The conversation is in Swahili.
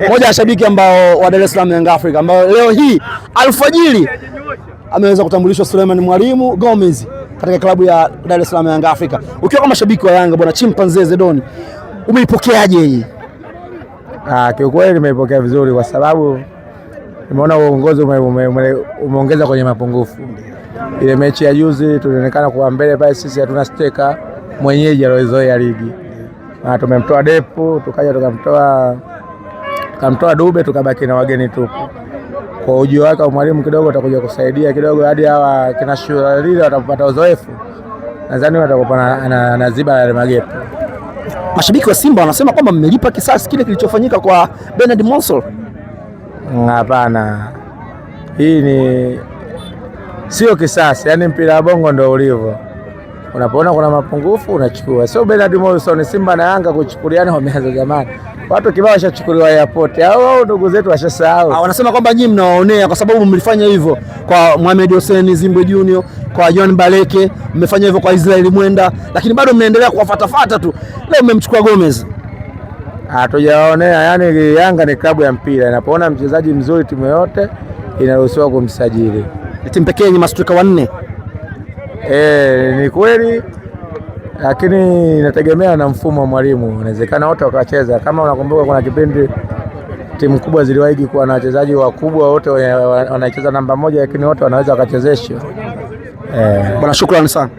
Moja ya shabiki ambao wa Dar es Salaam Young Africa ambao leo hii alfajiri ameweza kutambulishwa Suleiman Mwalimu Gomez katika klabu ya Dar es Salaam Young Africa. Ukiwa kama shabiki wa Yanga bwana Chimpanzee Zedoni, umeipokeaje hii? Kiukweli nimeipokea vizuri kwa sababu nimeona uongozi umeongeza kwenye mapungufu. Ile mechi ya juzi tulionekana kuwa mbele pale, sisi hatuna steka mwenyeji aliyozoea ligi. Tumemtoa Depu, tukaja tukamtoa Dube, tukabaki na wageni tupu. Kwa ujio wake Mwalimu kidogo atakuja kusaidia kidogo hadi hawa kina Shuralile watapata uzoefu. Nadhani watakuwa na ziba ya magepo. Mashabiki wa Simba wanasema kwamba mmelipa kisasi kile kilichofanyika kwa Bernard Monsol. Hapana. Hii ni sio kisasi, yani mpira wa bongo ndio ulivyo. Unapoona kuna mapungufu unachukua. Sio Bernard Monsol, Simba na Yanga kuchukuliana wameanza zamani. Watu kibao washachukuliwa airport. Hao ndugu zetu washasahau. Wanasema kwamba nyinyi mnawaonea kwa sababu mlifanya hivyo kwa Mohamed Hussein Zimbwe Junior, kwa John Baleke, mmefanya hivyo kwa Israeli Mwenda, lakini bado mnaendelea kuwafuatafuata tu. Leo mmemchukua Gomez. Hatujawaonea, yani Yanga ni klabu ya mpira. Inapoona mchezaji mzuri timu yote inaruhusiwa kumsajili. Timu pekee yenye mastrika wanne. Ni kweli, lakini inategemea na mfumo wa mwalimu. Inawezekana wote wakacheza. Kama unakumbuka kuna kipindi timu kubwa ziliwahi kuwa na wachezaji wakubwa wote wanacheza namba moja, lakini wote wanaweza wakachezeshwa. Bwana, shukrani sana.